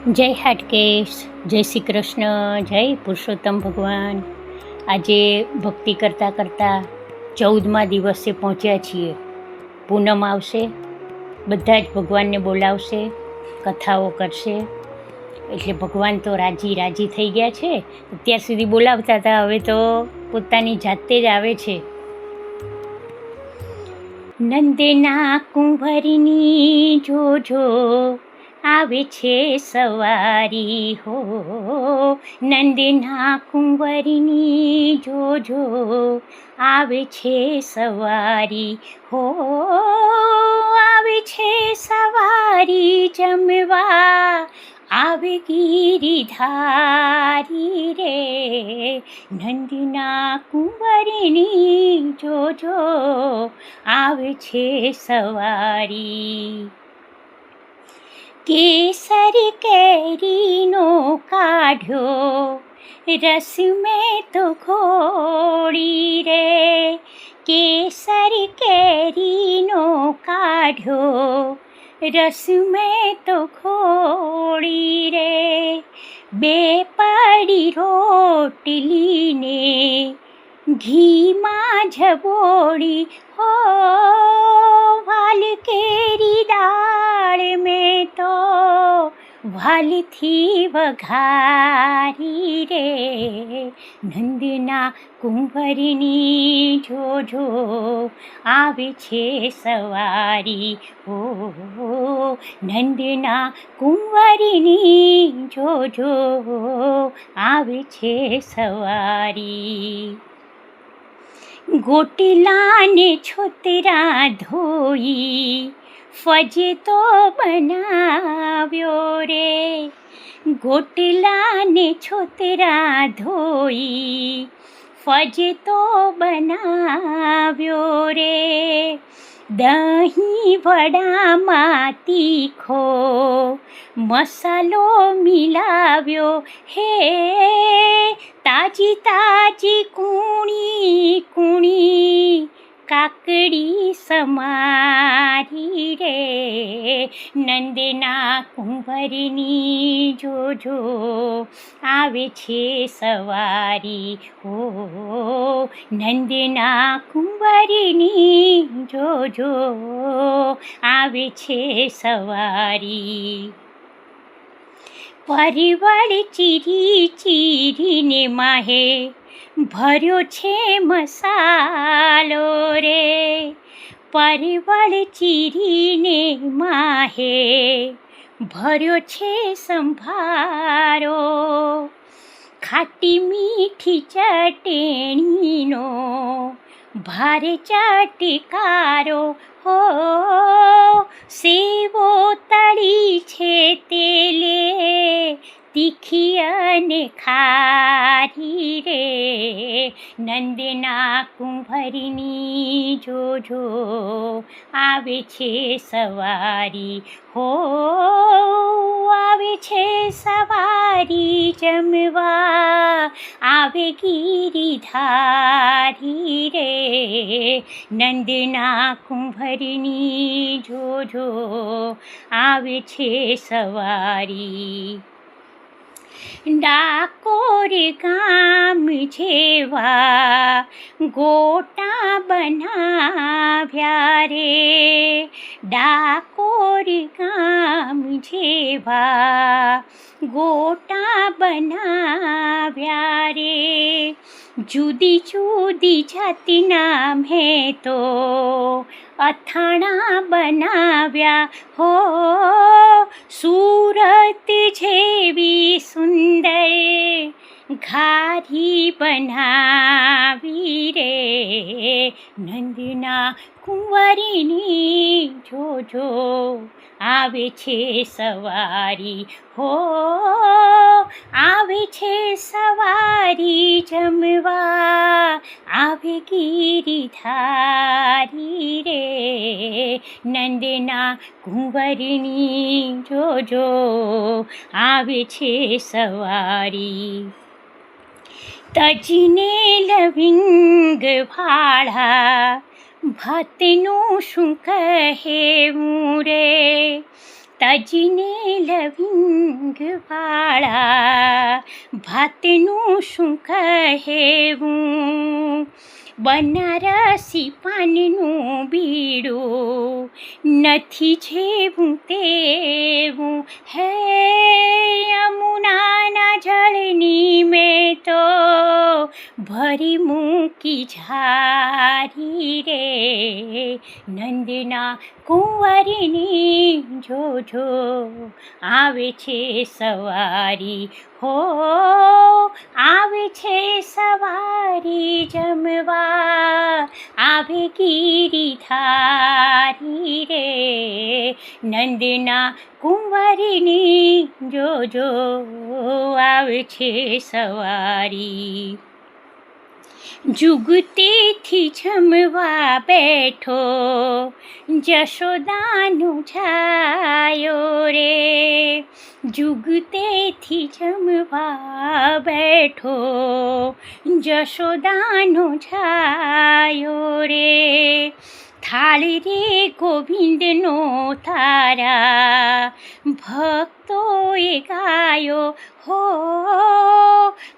જય હાટકેશ, જય શ્રી કૃષ્ણ, જય પુરુષોત્તમ ભગવાન. આજે ભક્તિ કરતાં કરતાં 14મા દિવસે પહોંચ્યા છીએ. પૂનમ આવશે, બધા જ ભગવાનને બોલાવશે, કથાઓ કરશે, એટલે ભગવાન તો રાજી થઈ ગયા છે. અત્યાર સુધી બોલાવતા હતા, હવે તો પોતાની જાતે જ આવે છે. નંદના કુંવરની જોજો આવે છે સવારી હો, નંદના કુંવરની જોજો આવે છે સવારી હો, આવે છે સવારી જમવા આવે ગિરિધારી રે, નંદના કુંવરની જોજો આવે છે સવારી. કેસર કેરીનો કાઢ્યો રસ મેં તો ઘોળી રે, કેસર કેરીનો કાઢ્યો રસ મેં તો ઘોળી રે, બે પડી રોટલીને ઘીમાં ઝબોળી હો, વાલ કેરી દાળ મેં તો વાલથી વઘારી રે, નંદના કુંવરની જોજો આવે છે સવારી હો, નંદના કુંવરની જોજો આવે છે સવારી. ગોટલાને છોતરા ધોઈ ફજતો બનાવ્યો રે, ગોટલાને છોતરા ધોઈ ફજતો બનાવ્યો રે, દહીં વડામાં તીખો મસાલો મિલાવ્યો હે, તાજી તાજી કૂણી કૂણી કાકડી સમારી રે, નંદના કુંવરની જોજો આવે છે સવારી હો, નંદના કુંવરની જોજો આવે છે સવારી. પરિવળ ચીરી ચીરીને માહે ભર્યો છે મસાલો રે, પરિવળ ચીરીને માહે ભર્યો છે સંભારો, ખાટી મીઠી ચટણીનો ભારે ચટકારો હો, સેવો તળી છે તેલે તીખી અને ખારી રે, નંદના કુંવરની જોજો આવે છે સવારી હો, આવે છે સવારી જમવા આવે ગિરિધારી રે, નંદના કુંવરની જોજો આવે છે સવારી. ડાકોર ગામ જેવા ગોટા બનાવ્યા રે, ડાકોર ગામ જેવા ગોટા બનાવ્યા રે, જુદી જુદી જાતિના મેં તો અથાણા બનાવ્યા હો, સુરત જેવી સુંદર ઘારી બનાવી રે, નંદના કુંવરીની જોજો આવે છે સવારી હો, આવે છે સવારી જમવા આવે ગિરિધારી રે, નંદના કુંવરની જોજો આવે છે સવારી. તજને લવિંગ ભાળા ભાતનું શું કહેવું રે, તજને લવિંગવાળા ભાતનું શું કહેવું, બનારસી પાનનું બીડું નથી જેવું તેવું, હે યમુનાના જળની મેં તો ભરી મૂકી ઝારી રે, નંદના કુંવરીની જોજો આવે છે સવારી, હો આવે છે સવારી જમવા આવે ગિરિધારી રે, નંદના કુંવરીની જોજો આવે છે સવારી. જુગતીથી જમવા બેઠો જશોદાનો છાયો રે, જુગતેથી જમવા બેઠો જશોદાનો છાયો રે, થાળ રે ગોવિંદનો તારા ભક્તોએ ગાયો, હો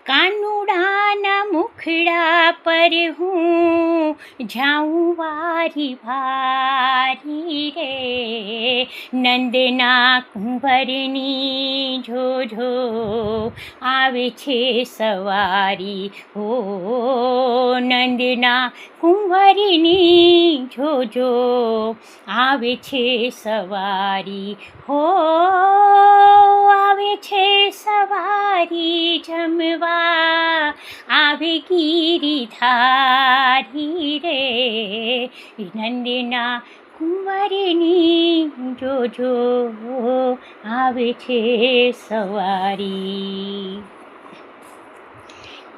કાનુડાના મુખડા પર હું જાઉં વારી વારી રે, નંદના કુંવરની જોજો આવે છે સવારી, હો નંદના કુંવરીની જોજો આવે છે સવારી, હો આવે છે સવારી જમવા આવે ગિરિધારી રે, નંદના કુંવરીની જોજો આવે છે સવારી.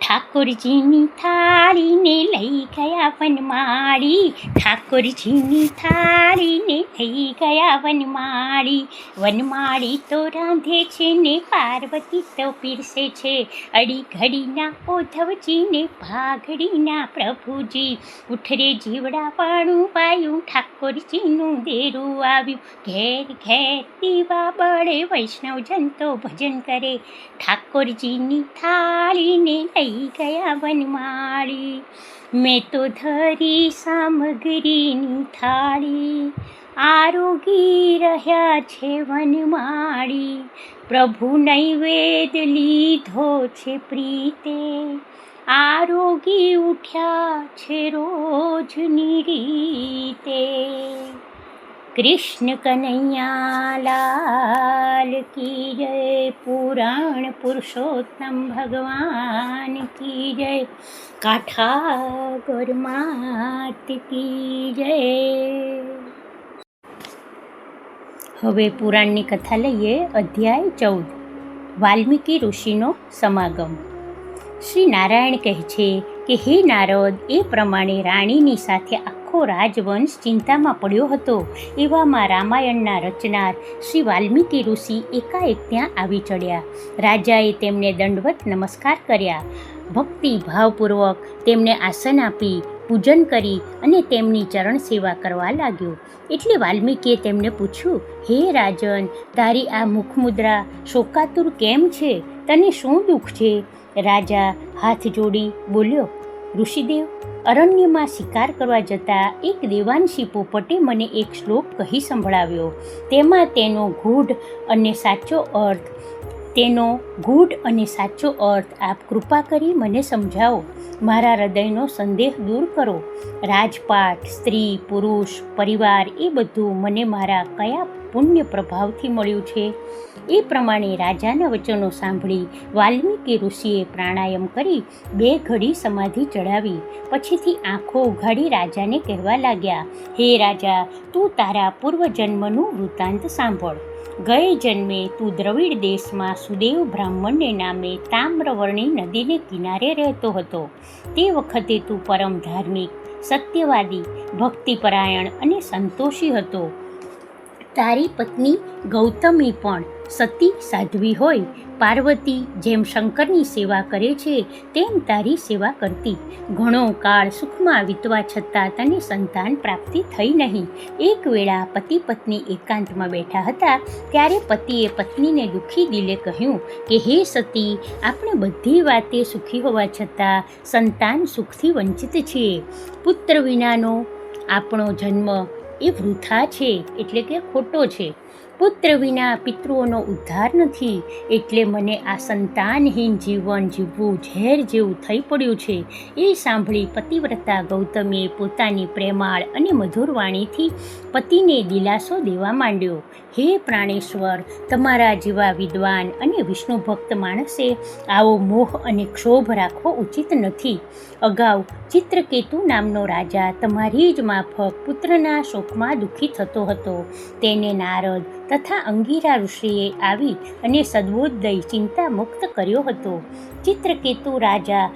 ઠાકોરજીની થાળીને લઈ ગયા વનમાળી, ઠાકોરજીની થાળીને લઈ ગયા વનમાળી, વનમાળી તો રાંધે છે ને પાર્વતી તો પીરસે છે, અડી ઘડીના ઉદ્ધવજીને ભાગડીના પ્રભુજી, ઉઠરે જીવડાવાળું પાયું ઠાકોરજીનું દેરું આવ્યું, ઘેર ઘેર દીવા બળે વૈષ્ણવજન તો ભજન કરે, ઠાકોરજીની થાળીને લઈ ગયા વનમાળી, મેં તો ધરી સામગ્રીની થાળી, આરોગી રહ્યા છે વનમાળી, પ્રભુ નૈવેદ્ય લીધો છે પ્રીતે, આરોગી ઉઠ્યા છે રોજની રીતે. કૃષ્ણ કનૈયા લાલ કી જય, પુરાણ પુરુષોત્તમ ભગવાન કી જય, કાઠા ગોરમાત કી જય. હવે પુરાણની કથા લઈએ. અધ્યાય 14. વાલ્મીકી ઋષિનો સમાગમ. શ્રી નારાયણ કહે છે કે હે નારદ, એ પ્રમાણે રાણીની સાથે આખો રાજવંશ ચિંતામાં પડ્યો હતો. એવામાં રામાયણના રચનાર શ્રી વાલ્મીકી ઋષિ એકાએક ત્યાં આવી ચડ્યા. રાજાએ તેમને દંડવત નમસ્કાર કર્યા. ભક્તિ ભાવપૂર્વક તેમને આસન આપી પૂજન કરી અને તેમની ચરણ સેવા કરવા લાગ્યો. એટલે વાલ્મીકીએ તેમને પૂછ્યું, હે રાજન, તારી આ મુખમુદ્રા શોકાતુર કેમ છે? તને શું દુઃખ છે? રાજા હાથ જોડી બોલ્યો, ઋષિદેવ, અરણ્યમાં શિકાર કરવા જતા એક દેવાંશી પોપટે મને એક શ્લોક કહી સંભળાવ્યો. તેમાં તેનો ગૂઢ અને સાચો અર્થ આપ કૃપા કરી મને સમજાવો. મારા હૃદયનો સંદેહ દૂર કરો. રાજપાટ, સ્ત્રી, પુરુષ, પરિવાર એ બધું મને મારા કયા પુણ્ય પ્રભાવથી મળ્યું છે? એ પ્રમાણે રાજાના વચનો સાંભળી વાલ્મીકી ઋષિએ પ્રાણાયામ કરી 2 ઘડી સમાધિ ચડાવી. પછીથી આંખો ઉઘાડી રાજાને કહેવા લાગ્યા, હે રાજા, તું તારા પૂર્વજન્મનું વૃત્તાંત સાંભળ. ગયે જન્મે તું દ્રવિડ દેશમાં સુદેવ બ્રાહ્મણને નામે તામ્રવર્ણી નદીને કિનારે રહેતો હતો. તે વખતે તું પરમ ધાર્મિક, સત્યવાદી, ભક્તિપરાયણ અને સંતોષી હતો. તારી પત્ની ગૌતમી પણ સતી સાધ્વી હોય, પાર્વતી જેમ શંકરની સેવા કરે છે તેમ તારી સેવા કરતી. ઘણો કાળ સુખમાં વીતવા છતાં તને સંતાન પ્રાપ્તિ થઈ નહીં. એક વેળા પતિ પત્ની એકાંતમાં બેઠા હતા ત્યારે પતિએ પત્નીને દુઃખી દિલે કહ્યું કે હે સતી, આપણે બધી વાતે સુખી હોવા છતાં સંતાન સુખથી વંચિત છીએ. પુત્ર વિનાનો આપણો જન્મ એ વૃથા છે, એટલે કે ખોટો છે. પુત્ર વિના પિતૃઓનો ઉદ્ધાર નથી, એટલે મને આ સંતાનહીન જીવન જીવવું ઝેર જેવું થઈ પડ્યું છે. એ સાંભળી પતિવ્રતા ગૌતમીએ પોતાની પ્રેમાળ અને મધુર વાણીથી પતિને દિલાસો દેવા માંડ્યો. હે પ્રાણેશ્વર, તમારા જેવા વિદ્વાન અને વિષ્ણુ ભક્ત માણસે આવો મોહ અને ક્ષોભ રાખવો ઉચિત નથી. અગાઉ ચિત્રકેતુ નામનો રાજા તમારી જ માફક પુત્રના શોકમાં દુઃખી થતો હતો. તેને નારદ તથા અંગીરા ઋષિએ આવી અને સદબોધ દઈ ચિંતા મુક્ત કર્યો હતો. ચિત્રકેતુ રાજા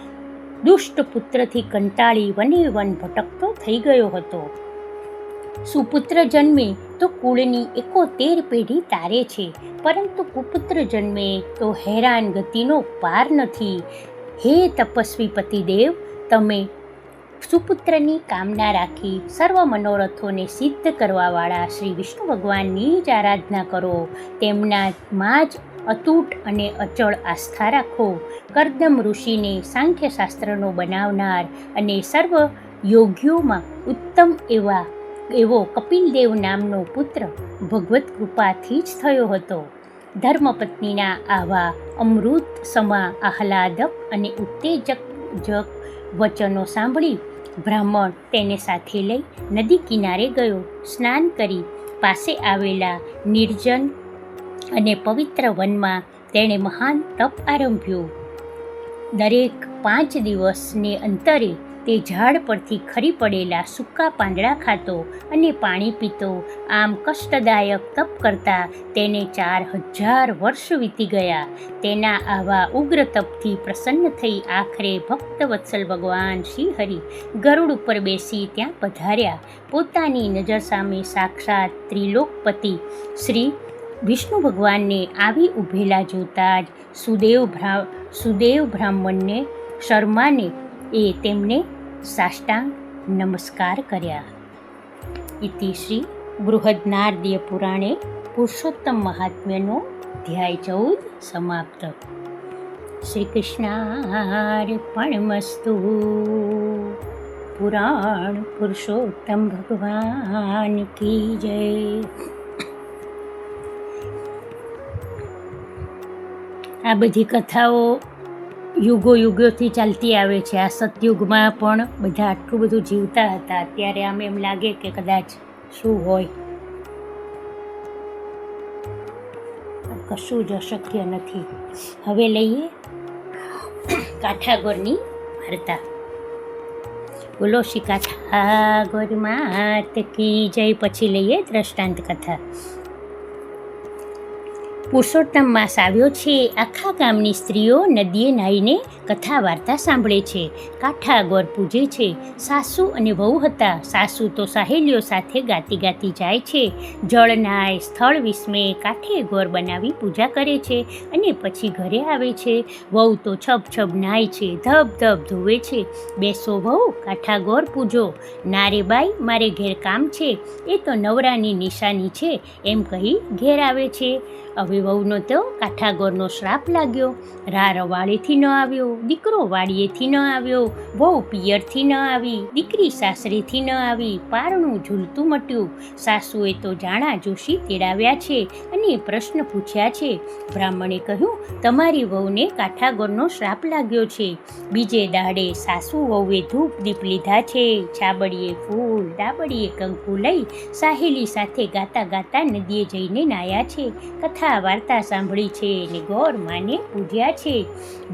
દુષ્ટ પુત્રથી કંટાળી વને વન ભટકતો થઈ ગયો હતો. સુપુત્ર જન્મે તો કુળની 71 પેઢી તારે છે, પરંતુ કુપુત્ર જન્મે તો હેરાન ગતિનો પાર નથી. હે તપસ્વી પતિદેવ, તમે સુપુત્રની કામના રાખી સર્વ મનોરથોને સિદ્ધ કરવાવાળા શ્રી વિષ્ણુ ભગવાનની જ આરાધના કરો. તેમનામાં જ અતૂટ અને અચળ આસ્થા રાખો. કર્દમ ઋષિને સાંખ્યશાસ્ત્રનો બનાવનાર અને સર્વ યોગીઓમાં ઉત્તમ એવો કપિલદેવ નામનો પુત્ર ભગવત કૃપાથી જ થયો હતો. ધર્મપત્નીના આવા અમૃત સમા આહલાદક અને ઉત્તેજક વચનો સાંભળી બ્રાહ્મણ તેને સાથે લઈ નદી કિનારે ગયો. સ્નાન કરી પાસે આવેલા નિર્જન અને પવિત્ર વનમાં તેણે મહાન તપ આરંભ્યું. દરેક 5 દિવસને અંતરે તે ઝાડ પરથી ખરી પડેલા સૂકા પાંદડા ખાતો અને પાણી પીતો. આમ કષ્ટદાયક તપ કરતા તેને 4000 વર્ષ વીતી ગયા. તેના આવા ઉગ્ર તપથી પ્રસન્ન થઈ આખરે ભક્તવત્સલ ભગવાન શ્રી હરિ ગરુડ ઉપર બેસી ત્યાં પધાર્યા. પોતાની નજર સામે સાક્ષાત ત્રિલોકપતિ શ્રી વિષ્ણુ ભગવાનને આવી ઊભેલા જોતા જ સુદેવ બ્રાહ્મણને શર્માને એ તેમને સાષ્ટાંગ નમસ્કાર કર્યા. ઇતિ શ્રી બૃહદનારદીય પુરાણે પુરુષોત્તમ મહાત્મ્યનો અધ્યાય 14 સમાપ્ત. શ્રી કૃષ્ણાર્પણમસ્તુ. પુરાણ પુરુષોત્તમ ભગવાન કી જય. આ બધી કથાઓ યુગોથી ચાલતી આવે છે. આ સતયુગમાં પણ બધા આટલું બધું જીવતા હતા. અત્યારે આમ એમ લાગે કે કદાચ શું હોય, કશું જ અશક્ય નથી. હવે લઈએ કાઠાગોરની વાર્તા. બોલો શ્રી કાઠાગોર માત કી જય. પછી લઈએ દ્રષ્ટાંત કથા. પુરુષોત્તમ માસ આવ્યો છે. આખા ગામની સ્ત્રીઓ નદીએ નાહીને કથા વાર્તા સાંભળે છે. કાઠાગોર પૂજે છે. સાસુ અને વહુ હતા. સાસુ તો સહેલીઓ સાથે ગાતી ગાતી જાય છે. જળનાય સ્થળ વિસ્મે કાઠે ગોર બનાવી પૂજા કરે છે અને પછી ઘરે આવે છે. વહુ તો છબ છબ નાય છે, ધબ ધબ ધોવે છે. બેસો વહુ, કાઠાગોર પૂજો. ના રે બાઈ, મારે ઘેર કામ છે, એ તો નવરાની નિશાની છે, એમ કહી ઘેર આવે છે. હવે વહુનો તો કાઠાગોરનો શ્રાપ લાગ્યો. રા રવાળેથી ન આવ્યો, દીકરો વાડીએથી ન આવ્યો, વહુ પિયરથી ન આવી, દીકરી સાસરેથી ન આવી, પારણું ઝૂલતું મટ્યું. સાસુએ તો જાણા જોશી તેડાવ્યા છે અને પ્રશ્ન પૂછ્યા છે. બ્રાહ્મણે કહ્યું, તમારી વહુને કાઠાગોરનો શ્રાપ લાગ્યો છે. બીજે દાડે સાસુ વહુએ ધૂપ દીપ લીધા છે. છાબડીએ ફૂલ, ડાબડીએ કંકુ લઈ સાહેલી સાથે ગાતા ગાતા નદીએ જઈને નાયા છે. કથા વાર્તા સાંભળી છે ને ગોર માને પૂજ્યા છે.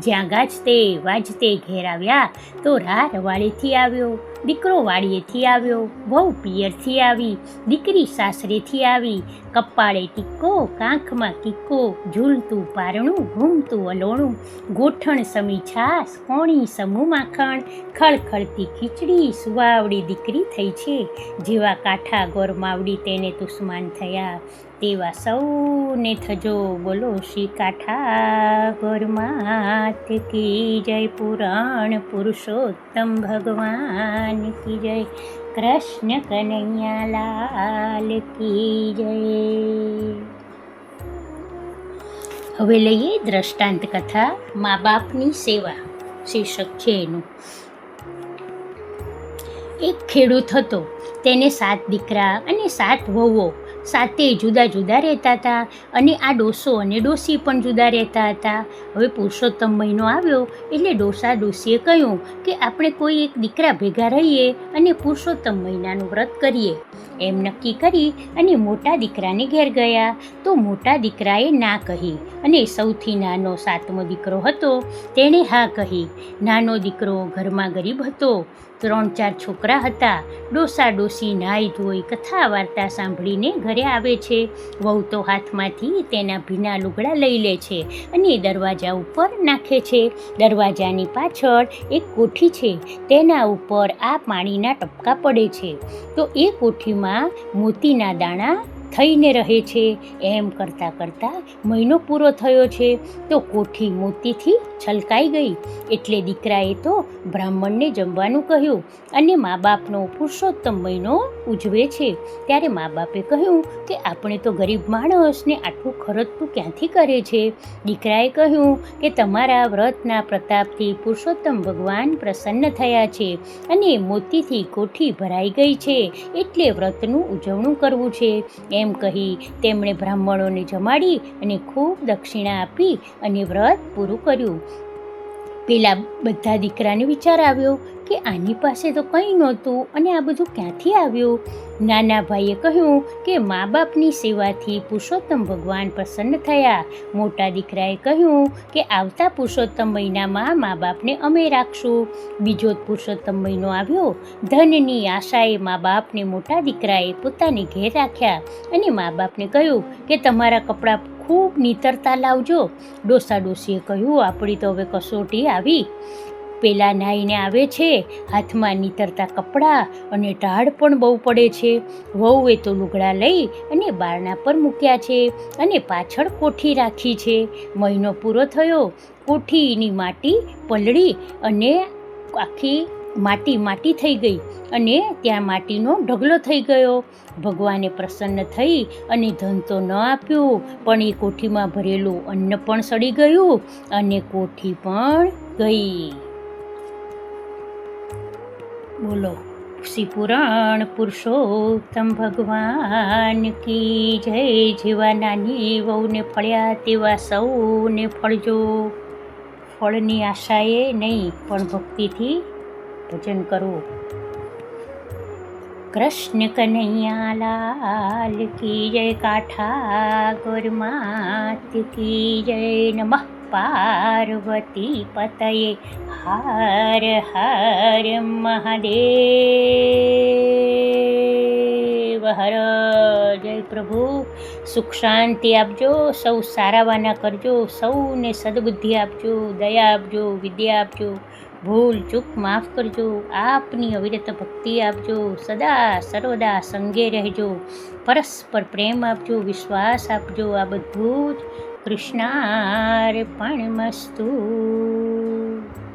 જ્યાં ગાજતે વાજતે ઘેર આવ્યા તો રા રવાળેથી આવ્યો, દીકરો વાડીએથી આવ્યો, વહુ પિયરથી આવી, દીકરી સાસરેથી આવી. કપાળે ટીક્કો, કાંખમાં કિક્કો, ઝૂલતું પારણું, ઘૂમતું અલોણું, ગોઠણ સમી છાસ, કોણી સમૂહ માખણ, ખળખળતી ખીચડી, સુવાવડી દીકરી થઈ છે. જેવા કાઠા ગોર માવડી તેને તુસ્માન થયા. તેવા સૌને થજો બોલો શ્રી કાઠાગોર માત કી જય, પુરાણ પુરુષોત્તમ ભગવાન કી જય, કૃષ્ણ કનૈયા લાલ કી જય. હવે લઈએ દ્રષ્ટાંત કથા મા બાપની સેવા શીર્ષક છે એનું. એક ખેડૂત હતો, તેને 7 દીકરા અને 7 વહુઓ, 7 જુદા જુદા રહેતા હતા અને આ ડોસો અને ડોસી પણ જુદા રહેતા હતા. હવે પુરુષોત્તમ મહિનો આવ્યો એટલે ડોસા ડોસીએ કહ્યું કે આપણે કોઈ એક દીકરા ભેગા રહીએ અને પુરુષોત્તમ મહિનાનું વ્રત કરીએ. એમ નક્કી કરી અને મોટા દીકરાને ઘેર ગયા તો મોટા દીકરાએ ના કહી અને સૌથી નાનો 7મો દીકરો હતો તેણે હા કહી. નાનો દીકરો ઘરમાં ગરીબ હતો, 3-4 છોકરા હતા. ડોસા ડોસી નાહી ધોઈ કથા વાર્તા સાંભળીને ઘરે આવે છે. વહુ તો હાથમાંથી તેના ભીના લુગડા લઈ લે છે અને દરવાજા ઉપર નાખે છે. દરવાજાની પાછળ એક કોઠી છે, તેના ઉપર આ પાણીના ટપકા પડે છે તો એ કોઠીમાં મોતીના દાણા થઈને રહે છે. એમ કરતાં કરતાં મહિનો પૂરો થયો છે તો કોઠી મોતીથી છલકાઈ ગઈ. એટલે દીકરાએ તો બ્રાહ્મણને જમવાનું કહ્યું અને મા બાપનો પુરુષોત્તમ મહિનો ઉજવે છે. ત્યારે મા બાપે કહ્યું કે આપણે તો ગરીબ માણસને આટલું ખર્ચ તું ક્યાંથી કરે છે? દીકરાએ કહ્યું કે તમારા વ્રતના પ્રતાપથી પુરુષોત્તમ ભગવાન પ્રસન્ન થયા છે અને મોતીથી કોઠી ભરાઈ ગઈ છે, એટલે વ્રતનું ઉજવણું કરવું છે. એમ કહી તેમણે બ્રાહ્મણોને જમાડી અને ખૂબ દક્ષિણા આપી અને વ્રત પૂરું કર્યું. પેલા બધા દીકરાને વિચાર આવ્યો કે આની પાસે તો કંઈ નહોતું અને આ બધું ક્યાંથી આવ્યું? નાના ભાઈએ કહ્યું કે મા બાપની સેવાથી પુરુષોત્તમ ભગવાન પ્રસન્ન થયા. મોટા દીકરાએ કહ્યું કે આવતા પુરુષોત્તમ મહિનામાં મા બાપને અમે રાખશું. બીજો પુરુષોત્તમ મહિનો આવ્યો. ધનની આશાએ મા બાપને મોટા દીકરાએ પોતાને ઘેર રાખ્યા અને મા બાપને કહ્યું કે તમારા કપડાં ખૂબ નીતરતા લાવજો. ડોસા ડોસીએ કહ્યું આપણી તો હવે કસોટી આવી. પેલા નાહીને આવે છે, હાથમાં નીતરતા કપડાં અને ટાઢ પણ બહુ પડે છે. વહુએ તો લુગડા લઈ અને બારણા પર મૂક્યા છે અને પાછળ કોઠી રાખી છે. મહિનો પૂરો થયો, કોઠીની માટી પલળી અને આખી માટી થઈ ગઈ અને ત્યાં માટીનો ઢગલો થઈ ગયો. ભગવાને પ્રસન્ન થઈ અને ધન તો ન આપ્યું પણ એ કોઠીમાં ભરેલું અન્ન પણ સડી ગયું અને કોઠી પણ ગઈ. બોલો શ્રી પુરાણ પુરુષોત્તમ ભગવાન કી જય. જેવા નાની વહુને ફળ્યા તેવા સૌને ફળજો. ફળની આશાએ નહીં પણ ભક્તિથી ભજન કરવું. કૃષ્ણ કનૈયા લાલ કી જય, કાઠાગોર માત કી જય. નમઃ પાર્વતી પતયે, હર હર મહાદેવ હર. જય પ્રભુ. સુખ શાંતિ આપજો, સૌ સારાવાના કરજો, સૌને સદબુદ્ધિ આપજો, દયા આપજો, વિદ્યા આપજો, ભૂલ ચૂક માફ કરજો, આપની અવિરત ભક્તિ આપજો, સદા સર્વદા સંગે રહેજો, પરસ્પર પ્રેમ આપજો, વિશ્વાસ આપજો. આ બધું જ કૃષ્ણાર્પણમસ્તુ.